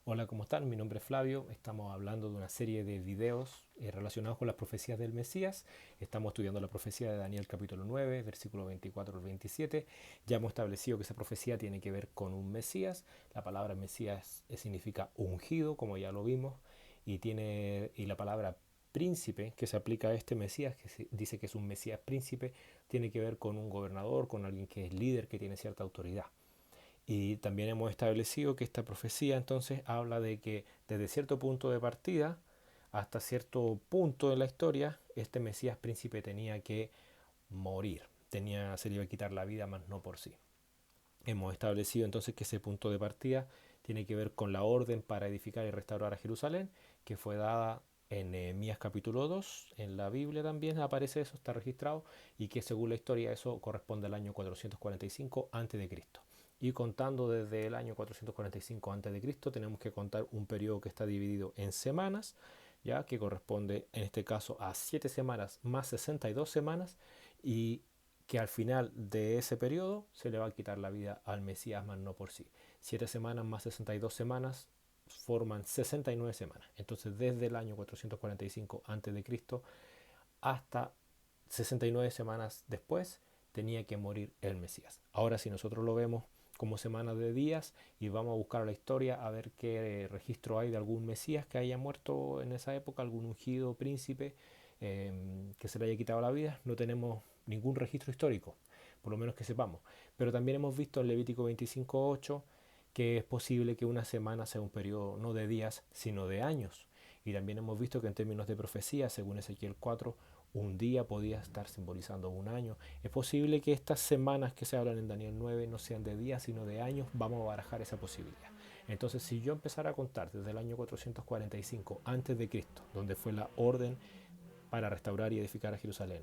Hola, ¿cómo están? Mi nombre es Flavio. Estamos hablando de una serie de videos relacionados con las profecías del Mesías. Estamos estudiando la profecía de Daniel capítulo 9, versículo 24 al 27. Ya hemos establecido que esa profecía tiene que ver con un Mesías. La palabra Mesías significa ungido, como ya lo vimos, y la palabra príncipe que se aplica a este Mesías, que se dice que es un Mesías príncipe, tiene que ver con un gobernador, con alguien que es líder, que tiene cierta autoridad. Y también hemos establecido que esta profecía entonces habla de que desde cierto punto de partida hasta cierto punto de la historia, este Mesías príncipe tenía que morir, se le iba a quitar la vida, más no por sí. Hemos establecido entonces que ese punto de partida tiene que ver con la orden para edificar y restaurar a Jerusalén, que fue dada en Nehemías capítulo 2, en la Biblia también aparece eso, está registrado, y que según la historia eso corresponde al año 445 a.C. Y contando desde el año 445 a.C., tenemos que contar un periodo que está dividido en semanas, ya que corresponde en este caso a 7 semanas más 62 semanas, y que al final de ese periodo se le va a quitar la vida al Mesías, más no por sí. 7 semanas más 62 semanas forman 69 semanas. Entonces, desde el año 445 a.C. hasta 69 semanas después, tenía que morir el Mesías. Ahora, si nosotros lo vemos como semanas de días y vamos a buscar la historia a ver qué registro hay de algún Mesías que haya muerto en esa época, algún ungido príncipe que se le haya quitado la vida, no tenemos ningún registro histórico, por lo menos que sepamos. Pero también hemos visto en Levítico 25:8 que es posible que una semana sea un periodo no de días, sino de años. Y también hemos visto que en términos de profecía, según Ezequiel 4, un día podía estar simbolizando un año. Es posible que estas semanas que se hablan en Daniel 9 no sean de días, sino de años. Vamos a barajar esa posibilidad. Entonces, si yo empezara a contar desde el año 445 a.C., donde fue la orden para restaurar y edificar a Jerusalén,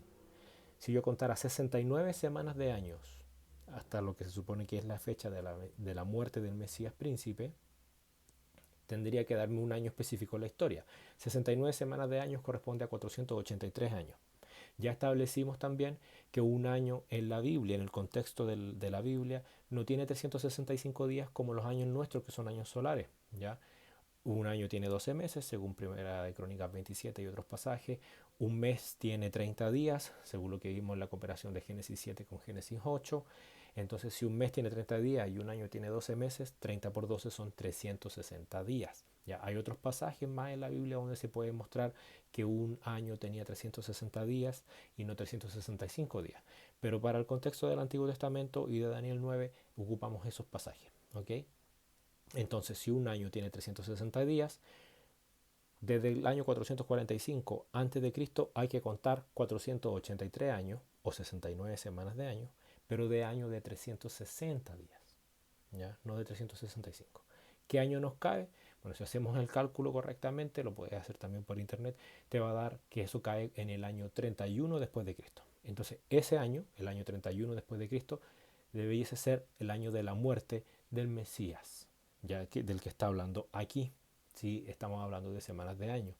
si yo contara 69 semanas de años, hasta lo que se supone que es la fecha de la muerte del Mesías príncipe, tendría que darme un año específico en la historia. 69 semanas de años corresponde a 483 años. Ya establecimos también que un año en la Biblia, en el contexto de la Biblia, no tiene 365 días como los años nuestros, que son años solares. ¿Ya? Un año tiene 12 meses, según Primera de Crónicas 27 y otros pasajes. Un mes tiene 30 días, según lo que vimos en la comparación de Génesis 7 con Génesis 8. Entonces, si un mes tiene 30 días y un año tiene 12 meses, 30 por 12 son 360 días. Ya hay otros pasajes más en la Biblia donde se puede mostrar que un año tenía 360 días y no 365 días. Pero para el contexto del Antiguo Testamento y de Daniel 9 ocupamos esos pasajes. ¿Ok? Entonces, si un año tiene 360 días, desde el año 445 a.C. hay que contar 483 años o 69 semanas de año, pero de año de 360 días, ¿ya? No de 365. ¿Qué año nos cae? Bueno, si hacemos el cálculo correctamente, lo puedes hacer también por internet, te va a dar que eso cae en el año 31 después de Cristo. Entonces, ese año, el año 31 después de Cristo, debiese ser el año de la muerte del Mesías, ya que, del que está hablando aquí, si estamos hablando de semanas de año.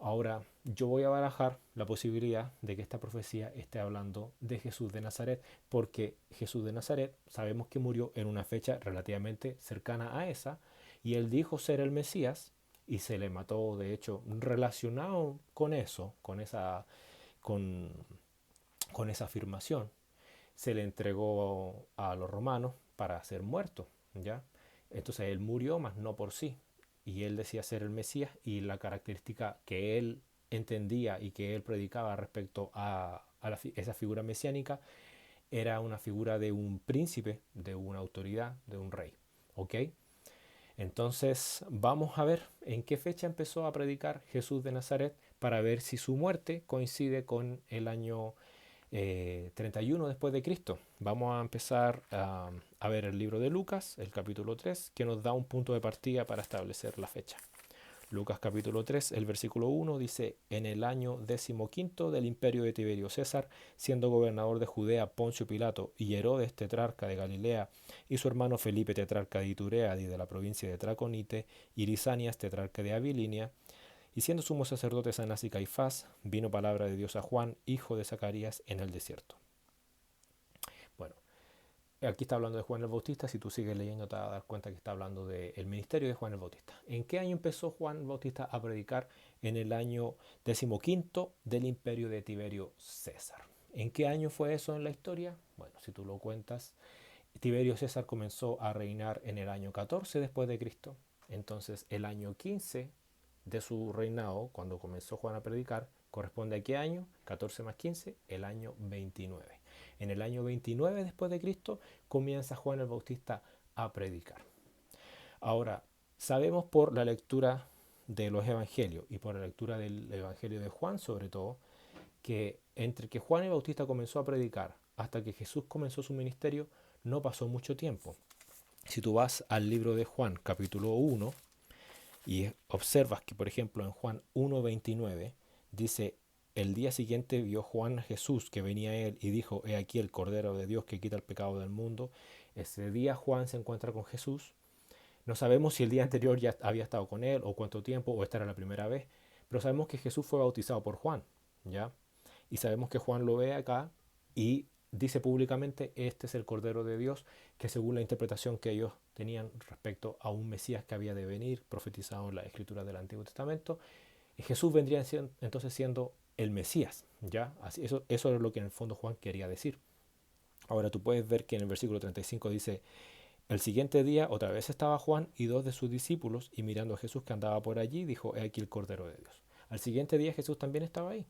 Ahora, yo voy a barajar la posibilidad de que esta profecía esté hablando de Jesús de Nazaret, porque Jesús de Nazaret sabemos que murió en una fecha relativamente cercana a esa, y él dijo ser el Mesías, y se le mató, de hecho, relacionado con eso, con, con esa afirmación, se le entregó a los romanos para ser muerto, ¿ya? Entonces él murió, mas no por sí. Y él decía ser el Mesías, y la característica que él entendía y que él predicaba respecto a esa figura mesiánica era una figura de un príncipe, de una autoridad, de un rey. ¿Ok? Entonces vamos a ver en qué fecha empezó a predicar Jesús de Nazaret para ver si su muerte coincide con el año 31 después de Cristo. Vamos a empezar a ver el libro de Lucas, el capítulo 3, que nos da un punto de partida para establecer la fecha. Lucas capítulo 3, el versículo 1 dice: en el año 15 del imperio de Tiberio César, siendo gobernador de Judea Poncio Pilato y Herodes tetrarca de Galilea, y su hermano Felipe tetrarca de Iturea y de la provincia de Traconite, y Lisanias tetrarca de Abilinia, y siendo sumo sacerdote Anás y Caifás, vino palabra de Dios a Juan, hijo de Zacarías, en el desierto. Bueno, aquí está hablando de Juan el Bautista. Si tú sigues leyendo te vas a dar cuenta que está hablando del ministerio de Juan el Bautista. ¿En qué año empezó Juan el Bautista a predicar? En el año 15 del imperio de Tiberio César. ¿En qué año fue eso en la historia? Bueno, si tú lo cuentas, Tiberio César comenzó a reinar en el año 14 después de Cristo. Entonces el año 15 de su reinado, cuando comenzó Juan a predicar, corresponde a qué año? 14 más 15, el año 29. En el año 29 después de Cristo comienza Juan el Bautista a predicar. Ahora, sabemos por la lectura de los evangelios y por la lectura del evangelio de Juan sobre todo, que entre que Juan el Bautista comenzó a predicar hasta que Jesús comenzó su ministerio, no pasó mucho tiempo. Si tú vas al libro de Juan, capítulo 1, y observas que, por ejemplo, en Juan 1:29 dice, el día siguiente vio Juan a Jesús que venía a él y dijo, he aquí el Cordero de Dios que quita el pecado del mundo. Ese día Juan se encuentra con Jesús. No sabemos si el día anterior ya había estado con él o cuánto tiempo o esta era la primera vez, pero sabemos que Jesús fue bautizado por Juan, ¿ya? Y sabemos que Juan lo ve acá y dice públicamente, este es el Cordero de Dios, que según la interpretación que ellos tenían respecto a un Mesías que había de venir, profetizado en la escritura del Antiguo Testamento, Jesús vendría entonces siendo el Mesías, ¿ya? Así, eso es lo que en el fondo Juan quería decir. Ahora tú puedes ver que en el versículo 35 dice, el siguiente día otra vez estaba Juan y dos de sus discípulos, y mirando a Jesús que andaba por allí, dijo, he aquí el Cordero de Dios. Al siguiente día Jesús también estaba ahí.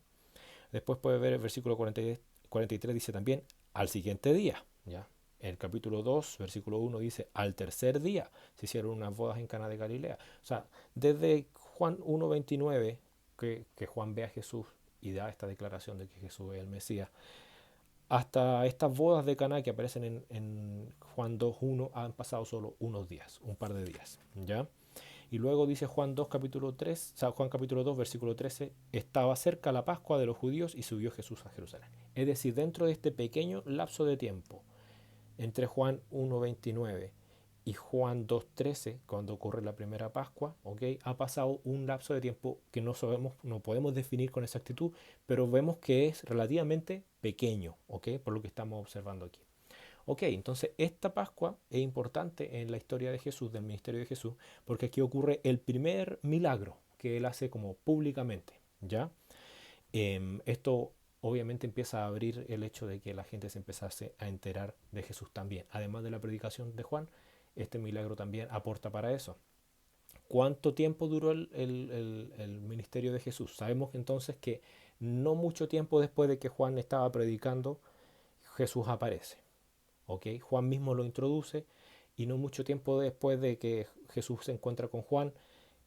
Después puede ver el versículo 43, dice también, al siguiente día, ¿ya? En el capítulo 2, versículo 1 dice, al tercer día se hicieron unas bodas en Cana de Galilea. O sea, desde Juan 1:29, que Juan ve a Jesús y da esta declaración de que Jesús es el Mesías, hasta estas bodas de Caná que aparecen en Juan 2:1 han pasado solo unos días, un par de días, ¿ya? Y luego dice Juan 2, capítulo 3, o sea, Juan capítulo 2, versículo 13, estaba cerca la Pascua de los judíos y subió Jesús a Jerusalén. Es decir, dentro de este pequeño lapso de tiempo, entre Juan 1:29 y Juan 2:13, cuando ocurre la primera Pascua, ¿okay? Ha pasado un lapso de tiempo que no sabemos, no podemos definir con exactitud, pero vemos que es relativamente pequeño, ¿okay? Por lo que estamos observando aquí. Ok, entonces esta Pascua es importante en la historia de Jesús, del ministerio de Jesús, porque aquí ocurre el primer milagro que él hace como públicamente, ¿ya? Esto obviamente empieza a abrir el hecho de que la gente se empezase a enterar de Jesús también. Además de la predicación de Juan, este milagro también aporta para eso. ¿Cuánto tiempo duró el ministerio de Jesús? Sabemos entonces que no mucho tiempo después de que Juan estaba predicando, Jesús aparece. ¿Okay? Juan mismo lo introduce y no mucho tiempo después de que Jesús se encuentra con Juan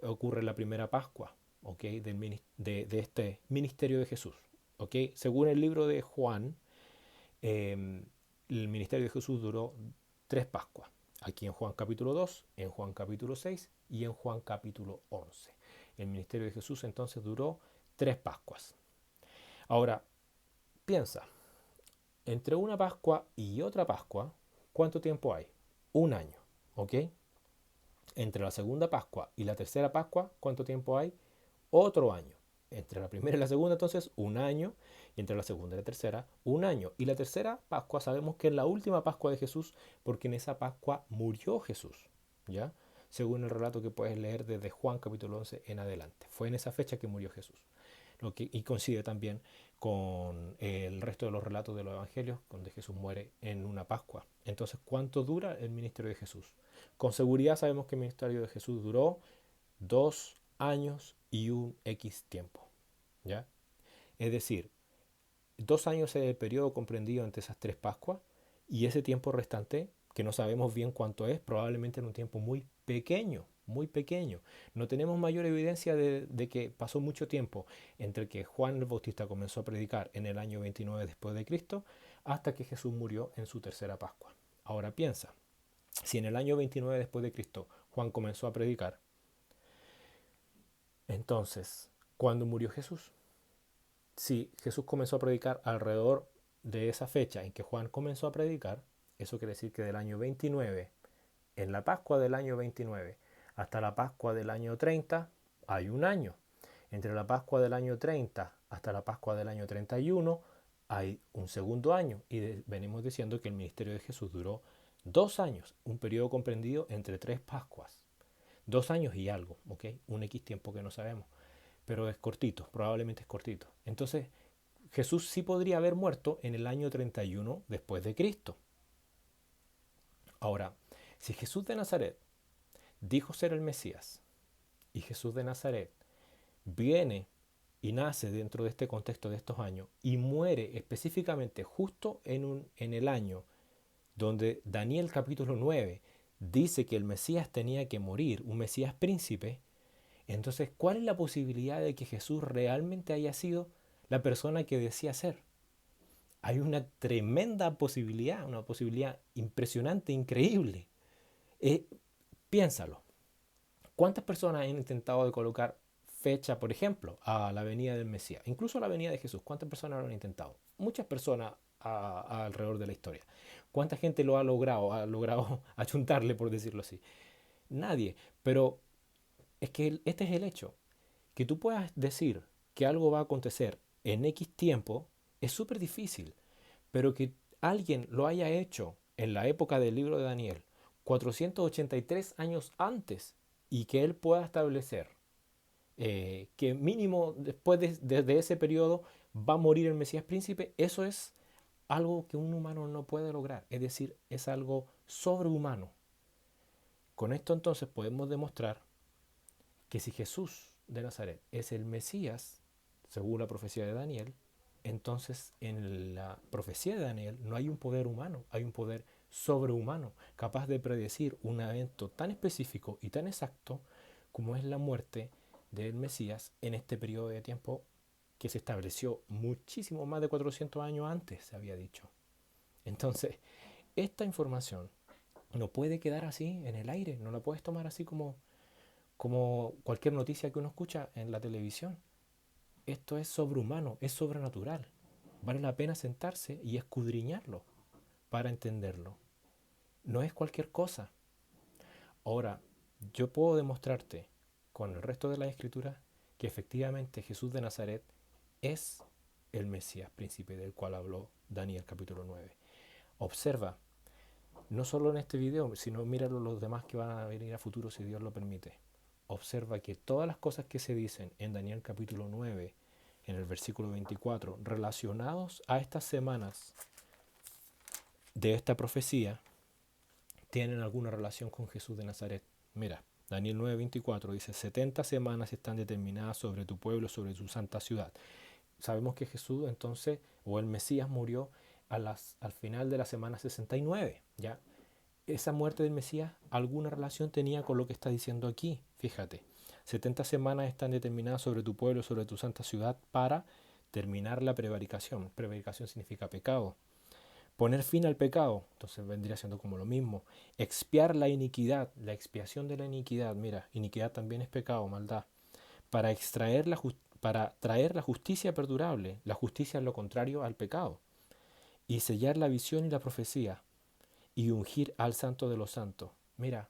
ocurre la primera Pascua, ¿okay? de este ministerio de Jesús. ¿Okay? Según el libro de Juan, el ministerio de Jesús duró 3 Pascuas. Aquí en Juan capítulo 2, en Juan capítulo 6 y en Juan capítulo 11. El ministerio de Jesús entonces duró 3 Pascuas. Ahora, piensa, entre una Pascua y otra Pascua, ¿cuánto tiempo hay? Un año, ¿ok? Entre la segunda Pascua y la tercera Pascua, ¿cuánto tiempo hay? Otro año. Entre la primera y la segunda, entonces, un año. Y entre la segunda y la tercera, un año. Y la tercera Pascua sabemos que es la última Pascua de Jesús, porque en esa Pascua murió Jesús, ¿ya? Según el relato que puedes leer desde Juan capítulo 11 en adelante. Fue en esa fecha que murió Jesús. Y coincide también con el resto de los relatos de los evangelios, donde Jesús muere en una Pascua. Entonces, ¿cuánto dura el ministerio de Jesús? Con seguridad sabemos que el ministerio de Jesús duró 2 años y un X tiempo, ¿ya? Es decir, 2 años es el periodo comprendido entre esas 3 Pascuas y ese tiempo restante, que no sabemos bien cuánto es, probablemente en un tiempo muy pequeño, muy pequeño. No tenemos mayor evidencia de que pasó mucho tiempo entre que Juan el Bautista comenzó a predicar en el año 29 después de Cristo hasta que Jesús murió en su tercera Pascua. Ahora piensa, si en el año 29 después de Cristo Juan comenzó a predicar, entonces, ¿cuándo murió Jesús? Si Jesús comenzó a predicar alrededor de esa fecha en que Juan comenzó a predicar, eso quiere decir que del año 29, en la Pascua del año 29 hasta la Pascua del año 30, hay un año. Entre la Pascua del año 30 hasta la Pascua del año 31 hay un segundo año. Y venimos diciendo que el ministerio de Jesús duró 2 años, un periodo comprendido entre 3 Pascuas. 2 años y algo, ¿ok? Un X tiempo que no sabemos, pero es cortito, probablemente es cortito. Entonces, Jesús sí podría haber muerto en el año 31 después de Cristo. Ahora, si Jesús de Nazaret dijo ser el Mesías y Jesús de Nazaret viene y nace dentro de este contexto de estos años y muere específicamente justo en el año donde Daniel capítulo 9 dice que el Mesías tenía que morir, un Mesías príncipe, entonces, ¿cuál es la posibilidad de que Jesús realmente haya sido la persona que decía ser? Hay una tremenda posibilidad, una posibilidad impresionante, increíble. Eh, Piénsalo. ¿Cuántas personas han intentado de colocar fecha, por ejemplo, a la venida del Mesías? Incluso a la venida de Jesús. ¿Cuántas personas lo han intentado? Muchas personas alrededor de la historia. ¿Cuánta gente lo ha logrado achuntarle, por decirlo así? Nadie. Pero es que este es el hecho. Que tú puedas decir que algo va a acontecer en X tiempo es súper difícil. Pero que alguien lo haya hecho en la época del libro de Daniel, 483 años antes, y que él pueda establecer que mínimo después de ese periodo va a morir el Mesías príncipe, eso es algo que un humano no puede lograr. Es decir, es algo sobrehumano. Con esto entonces podemos demostrar que si Jesús de Nazaret es el Mesías, según la profecía de Daniel, entonces en la profecía de Daniel no hay un poder humano, hay un poder sobrehumano, capaz de predecir un evento tan específico y tan exacto como es la muerte del Mesías en este periodo de tiempo que se estableció muchísimo más de 400 años antes, se había dicho. Entonces, esta información no puede quedar así en el aire, no la puedes tomar así como cualquier noticia que uno escucha en la televisión. Esto es sobrehumano, es sobrenatural. Vale la pena sentarse y escudriñarlo para entenderlo. No es cualquier cosa. Ahora, yo puedo demostrarte con el resto de la escritura que efectivamente Jesús de Nazaret es el Mesías príncipe del cual habló Daniel capítulo 9. Observa, no solo en este video, sino míralo los demás que van a venir a futuro si Dios lo permite. Observa que todas las cosas que se dicen en Daniel capítulo 9, en el versículo 24, relacionados a estas semanas de esta profecía, tienen alguna relación con Jesús de Nazaret. Mira, Daniel 9:24 dice, 70 semanas están determinadas sobre tu pueblo, sobre tu santa ciudad. Sabemos que Jesús entonces, o el Mesías, murió al final de la semana 69, ¿ya? Esa muerte del Mesías alguna relación tenía con lo que está diciendo aquí. Fíjate, 70 semanas están determinadas sobre tu pueblo, sobre tu santa ciudad, para terminar la prevaricación. Prevaricación significa pecado. Poner fin al pecado, entonces vendría siendo como lo mismo. Expiar la iniquidad, la expiación de la iniquidad. Mira, iniquidad también es pecado, maldad. Para para traer la justicia perdurable. La justicia es lo contrario al pecado. Y sellar la visión y la profecía y ungir al santo de los santos. Mira,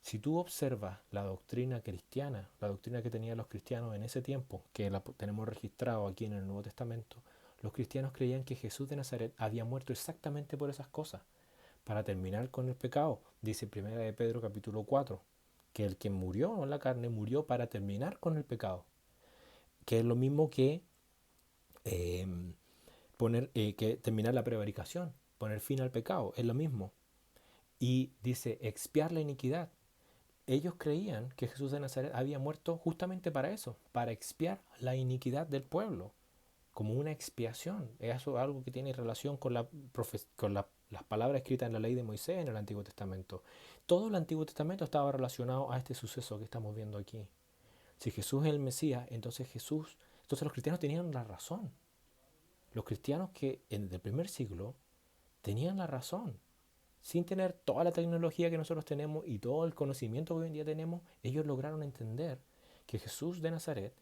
si tú observas la doctrina cristiana, la doctrina que tenían los cristianos en ese tiempo, que la tenemos registrado aquí en el Nuevo Testamento, los cristianos creían que Jesús de Nazaret había muerto exactamente por esas cosas, para terminar con el pecado. Dice 1 de Pedro capítulo 4, que el que murió en la carne murió para terminar con el pecado, que es lo mismo que eh, que terminar la prevaricación, poner fin al pecado, es lo mismo. Y dice expiar la iniquidad. Ellos creían que Jesús de Nazaret había muerto justamente para eso, para expiar la iniquidad del pueblo, como una expiación. Eso es algo que tiene relación con las palabras escritas en la ley de Moisés en el Antiguo Testamento. Todo el Antiguo Testamento estaba relacionado a este suceso que estamos viendo aquí. Si Jesús es el Mesías, entonces los cristianos tenían la razón. Los cristianos que en el primer siglo tenían la razón. Sin tener toda la tecnología que nosotros tenemos y todo el conocimiento que hoy en día tenemos, ellos lograron entender que Jesús de Nazaret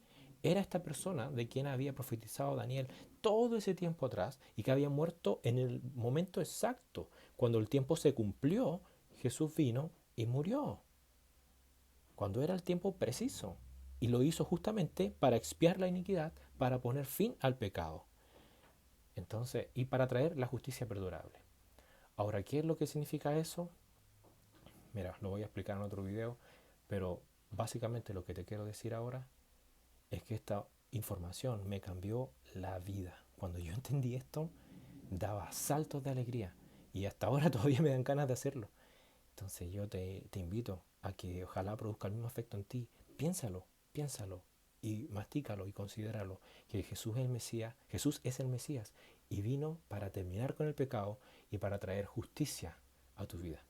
era esta persona de quien había profetizado Daniel todo ese tiempo atrás y que había muerto en el momento exacto. Cuando el tiempo se cumplió, Jesús vino y murió. Cuando era el tiempo preciso. Y lo hizo justamente para expiar la iniquidad, para poner fin al pecado. Entonces, y para traer la justicia perdurable. Ahora, ¿qué es lo que significa eso? Mira, lo voy a explicar en otro video, pero básicamente lo que te quiero decir ahora es que esta información me cambió la vida. Cuando yo entendí esto, daba saltos de alegría y hasta ahora todavía me dan ganas de hacerlo. Entonces yo te invito a que ojalá produzca el mismo efecto en ti. Piénsalo, piénsalo y mastícalo y considéralo que Jesús es el Mesías, Jesús es el Mesías y vino para terminar con el pecado y para traer justicia a tu vida.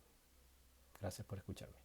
Gracias por escucharme.